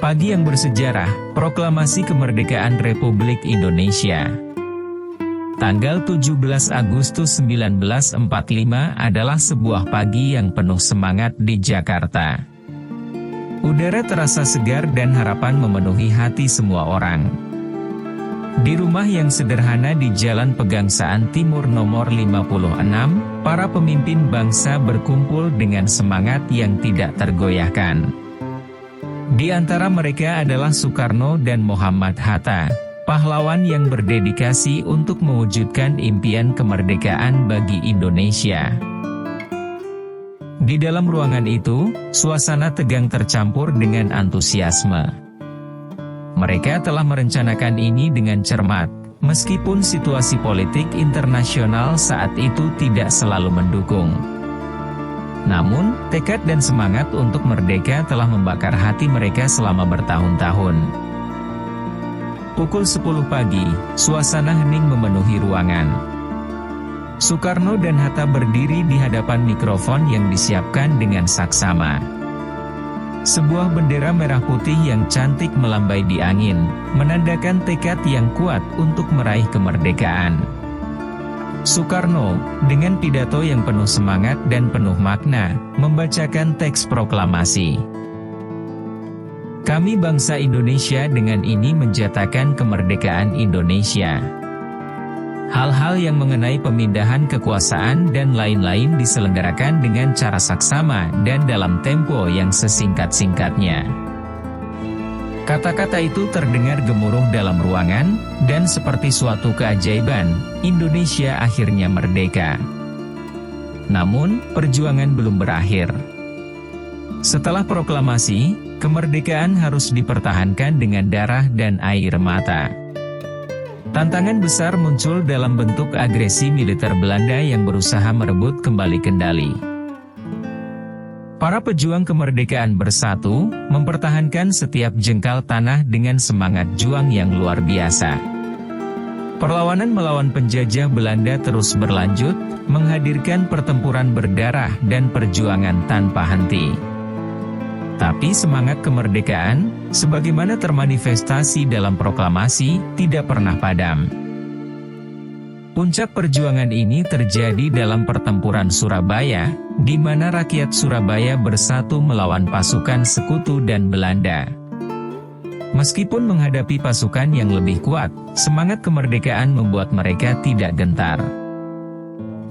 Pagi yang bersejarah, Proklamasi Kemerdekaan Republik Indonesia. Tanggal 17 Agustus 1945 adalah sebuah pagi yang penuh semangat di Jakarta. Udara terasa segar dan harapan memenuhi hati semua orang. Di rumah yang sederhana di Jalan Pegangsaan Timur nomor 56, para pemimpin bangsa berkumpul dengan semangat yang tidak tergoyahkan. Di antara mereka adalah Soekarno dan Muhammad Hatta, pahlawan yang berdedikasi untuk mewujudkan impian kemerdekaan bagi Indonesia. Di dalam ruangan itu, suasana tegang tercampur dengan antusiasme. Mereka telah merencanakan ini dengan cermat, meskipun situasi politik internasional saat itu tidak selalu mendukung. Namun, tekad dan semangat untuk merdeka telah membakar hati mereka selama bertahun-tahun. Pukul 10 pagi, suasana hening memenuhi ruangan. Soekarno dan Hatta berdiri di hadapan mikrofon yang disiapkan dengan saksama. Sebuah bendera merah putih yang cantik melambai di angin, menandakan tekad yang kuat untuk meraih kemerdekaan. Soekarno, dengan pidato yang penuh semangat dan penuh makna, membacakan teks proklamasi. Kami bangsa Indonesia dengan ini menjatakan kemerdekaan Indonesia. Hal-hal yang mengenai pemindahan kekuasaan dan lain-lain diselenggarakan dengan cara saksama dan dalam tempo yang sesingkat-singkatnya. Kata-kata itu terdengar gemuruh dalam ruangan, dan seperti suatu keajaiban, Indonesia akhirnya merdeka. Namun, perjuangan belum berakhir. Setelah proklamasi, kemerdekaan harus dipertahankan dengan darah dan air mata. Tantangan besar muncul dalam bentuk agresi militer Belanda yang berusaha merebut kembali kendali. Para pejuang kemerdekaan bersatu, mempertahankan setiap jengkal tanah dengan semangat juang yang luar biasa. Perlawanan melawan penjajah Belanda terus berlanjut, menghadirkan pertempuran berdarah dan perjuangan tanpa henti. Tapi semangat kemerdekaan, sebagaimana termanifestasi dalam proklamasi, tidak pernah padam. Puncak perjuangan ini terjadi dalam pertempuran Surabaya, di mana rakyat Surabaya bersatu melawan pasukan sekutu dan Belanda. Meskipun menghadapi pasukan yang lebih kuat, semangat kemerdekaan membuat mereka tidak gentar.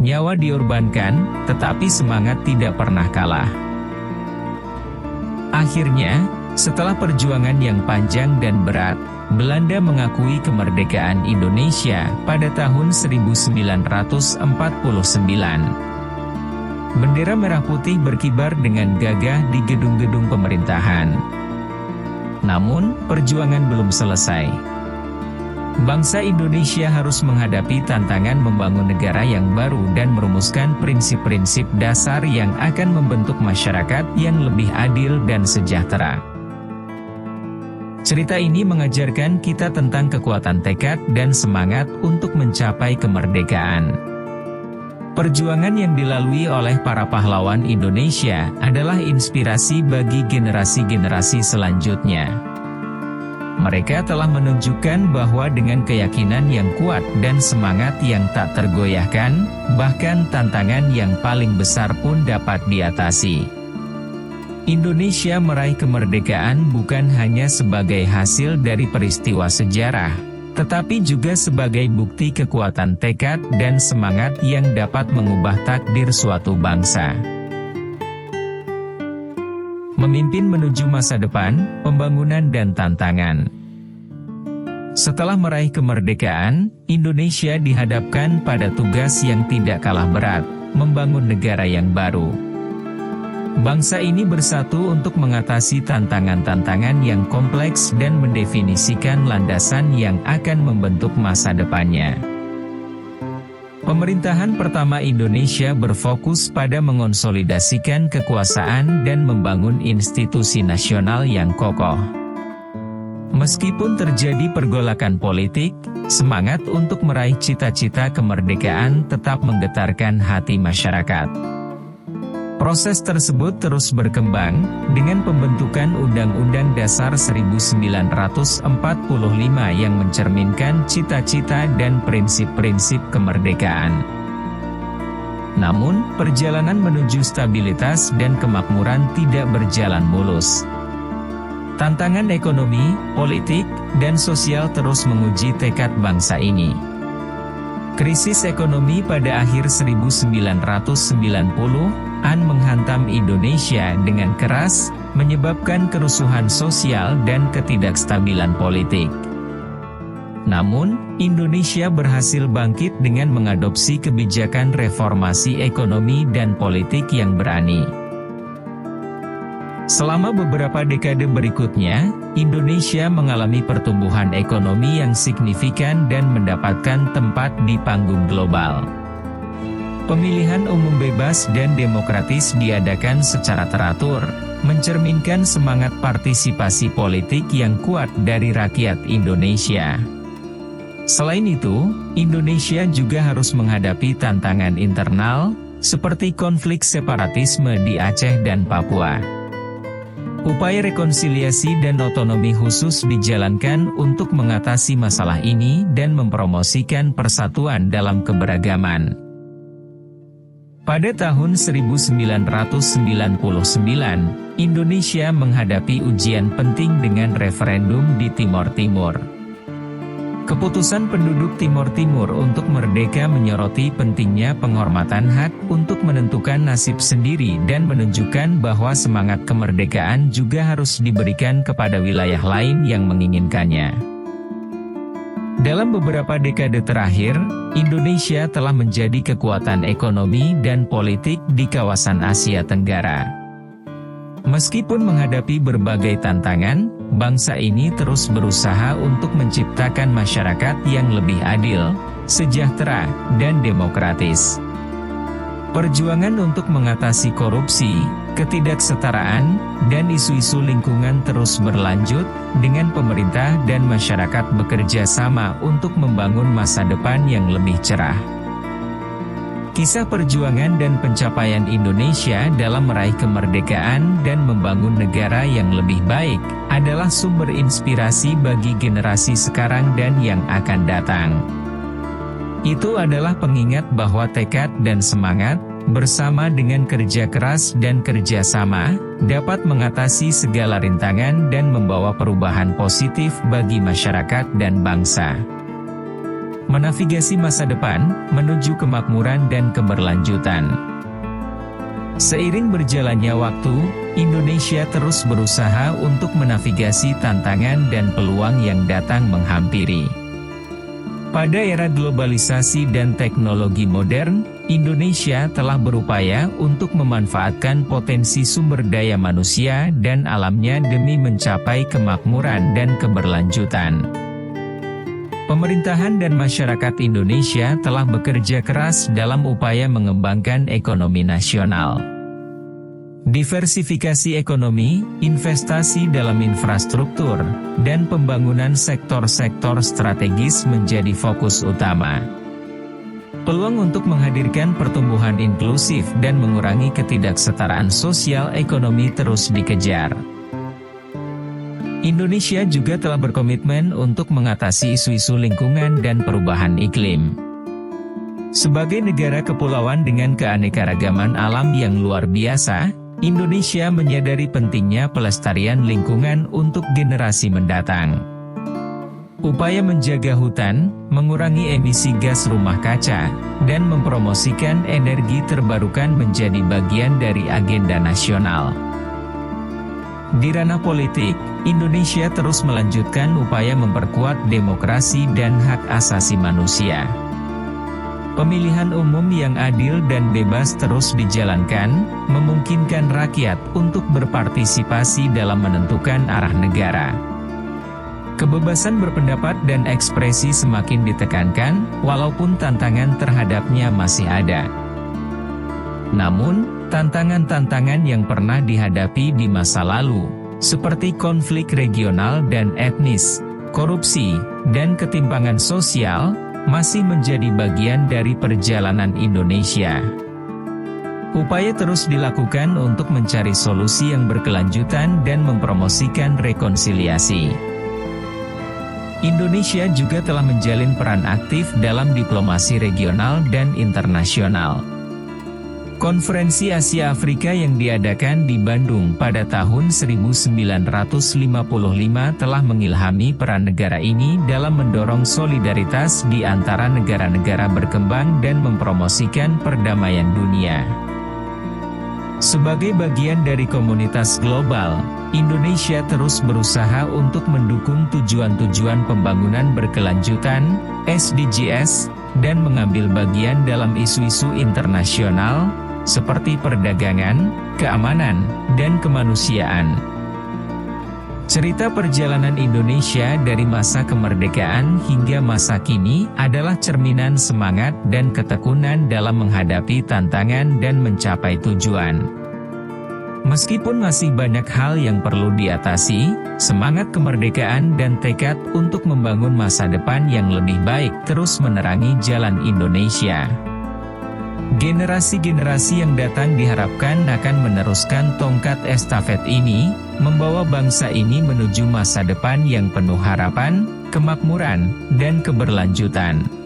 Nyawa diorbankan, tetapi semangat tidak pernah kalah. Akhirnya, setelah perjuangan yang panjang dan berat, Belanda mengakui kemerdekaan Indonesia pada tahun 1949. Bendera merah putih berkibar dengan gagah di gedung-gedung pemerintahan. Namun, perjuangan belum selesai. Bangsa Indonesia harus menghadapi tantangan membangun negara yang baru dan merumuskan prinsip-prinsip dasar yang akan membentuk masyarakat yang lebih adil dan sejahtera. Cerita ini mengajarkan kita tentang kekuatan tekad dan semangat untuk mencapai kemerdekaan. Perjuangan yang dilalui oleh para pahlawan Indonesia adalah inspirasi bagi generasi-generasi selanjutnya. Mereka telah menunjukkan bahwa dengan keyakinan yang kuat dan semangat yang tak tergoyahkan, bahkan tantangan yang paling besar pun dapat diatasi. Indonesia meraih kemerdekaan bukan hanya sebagai hasil dari peristiwa sejarah, tetapi juga sebagai bukti kekuatan tekad dan semangat yang dapat mengubah takdir suatu bangsa. Memimpin menuju masa depan, pembangunan dan tantangan. Setelah meraih kemerdekaan, Indonesia dihadapkan pada tugas yang tidak kalah berat, membangun negara yang baru. Bangsa ini bersatu untuk mengatasi tantangan-tantangan yang kompleks dan mendefinisikan landasan yang akan membentuk masa depannya. Pemerintahan pertama Indonesia berfokus pada mengonsolidasikan kekuasaan dan membangun institusi nasional yang kokoh. Meskipun terjadi pergolakan politik, semangat untuk meraih cita-cita kemerdekaan tetap menggetarkan hati masyarakat. Proses tersebut terus berkembang, dengan pembentukan Undang-Undang Dasar 1945 yang mencerminkan cita-cita dan prinsip-prinsip kemerdekaan. Namun, perjalanan menuju stabilitas dan kemakmuran tidak berjalan mulus. Tantangan ekonomi, politik, dan sosial terus menguji tekad bangsa ini. Krisis ekonomi pada akhir 1990-an menghantam Indonesia dengan keras, menyebabkan kerusuhan sosial dan ketidakstabilan politik. Namun, Indonesia berhasil bangkit dengan mengadopsi kebijakan reformasi ekonomi dan politik yang berani. Selama beberapa dekade berikutnya, Indonesia mengalami pertumbuhan ekonomi yang signifikan dan mendapatkan tempat di panggung global. Pemilihan umum bebas dan demokratis diadakan secara teratur, mencerminkan semangat partisipasi politik yang kuat dari rakyat Indonesia. Selain itu, Indonesia juga harus menghadapi tantangan internal, seperti konflik separatisme di Aceh dan Papua. Upaya rekonsiliasi dan otonomi khusus dijalankan untuk mengatasi masalah ini dan mempromosikan persatuan dalam keberagaman. Pada tahun 1999, Indonesia menghadapi ujian penting dengan referendum di Timor Timur. Keputusan penduduk Timor Timur untuk merdeka menyoroti pentingnya penghormatan hak untuk menentukan nasib sendiri dan menunjukkan bahwa semangat kemerdekaan juga harus diberikan kepada wilayah lain yang menginginkannya. Dalam beberapa dekade terakhir, Indonesia telah menjadi kekuatan ekonomi dan politik di kawasan Asia Tenggara. Meskipun menghadapi berbagai tantangan, bangsa ini terus berusaha untuk menciptakan masyarakat yang lebih adil, sejahtera, dan demokratis. Perjuangan untuk mengatasi korupsi, ketidaksetaraan, dan isu-isu lingkungan terus berlanjut, dengan pemerintah dan masyarakat bekerja sama untuk membangun masa depan yang lebih cerah. Kisah perjuangan dan pencapaian Indonesia dalam meraih kemerdekaan dan membangun negara yang lebih baik, adalah sumber inspirasi bagi generasi sekarang dan yang akan datang. Itu adalah pengingat bahwa tekad dan semangat, bersama dengan kerja keras dan kerjasama, dapat mengatasi segala rintangan dan membawa perubahan positif bagi masyarakat dan bangsa. Menavigasi masa depan, menuju kemakmuran dan keberlanjutan. Seiring berjalannya waktu, Indonesia terus berusaha untuk menavigasi tantangan dan peluang yang datang menghampiri. Pada era globalisasi dan teknologi modern, Indonesia telah berupaya untuk memanfaatkan potensi sumber daya manusia dan alamnya demi mencapai kemakmuran dan keberlanjutan. Pemerintahan dan masyarakat Indonesia telah bekerja keras dalam upaya mengembangkan ekonomi nasional. Diversifikasi ekonomi, investasi dalam infrastruktur, dan pembangunan sektor-sektor strategis menjadi fokus utama. Peluang untuk menghadirkan pertumbuhan inklusif dan mengurangi ketidaksetaraan sosial ekonomi terus dikejar. Indonesia juga telah berkomitmen untuk mengatasi isu-isu lingkungan dan perubahan iklim. Sebagai negara kepulauan dengan keanekaragaman alam yang luar biasa, Indonesia menyadari pentingnya pelestarian lingkungan untuk generasi mendatang. Upaya menjaga hutan, mengurangi emisi gas rumah kaca, dan mempromosikan energi terbarukan menjadi bagian dari agenda nasional. Di ranah politik, Indonesia terus melanjutkan upaya memperkuat demokrasi dan hak asasi manusia. Pemilihan umum yang adil dan bebas terus dijalankan, memungkinkan rakyat untuk berpartisipasi dalam menentukan arah negara. Kebebasan berpendapat dan ekspresi semakin ditekankan, walaupun tantangan terhadapnya masih ada. Namun, tantangan-tantangan yang pernah dihadapi di masa lalu, seperti konflik regional dan etnis, korupsi, dan ketimpangan sosial, masih menjadi bagian dari perjalanan Indonesia. Upaya terus dilakukan untuk mencari solusi yang berkelanjutan dan mempromosikan rekonsiliasi. Indonesia juga telah menjalin peran aktif dalam diplomasi regional dan internasional. Konferensi Asia Afrika yang diadakan di Bandung pada tahun 1955 telah mengilhami peran negara ini dalam mendorong solidaritas di antara negara-negara berkembang dan mempromosikan perdamaian dunia. Sebagai bagian dari komunitas global, Indonesia terus berusaha untuk mendukung tujuan-tujuan pembangunan berkelanjutan, SDGs, dan mengambil bagian dalam isu-isu internasional, seperti perdagangan, keamanan, dan kemanusiaan. Cerita perjalanan Indonesia dari masa kemerdekaan hingga masa kini adalah cerminan semangat dan ketekunan dalam menghadapi tantangan dan mencapai tujuan. Meskipun masih banyak hal yang perlu diatasi, semangat kemerdekaan dan tekad untuk membangun masa depan yang lebih baik terus menerangi jalan Indonesia. Generasi-generasi yang datang diharapkan akan meneruskan tongkat estafet ini, membawa bangsa ini menuju masa depan yang penuh harapan, kemakmuran, dan keberlanjutan.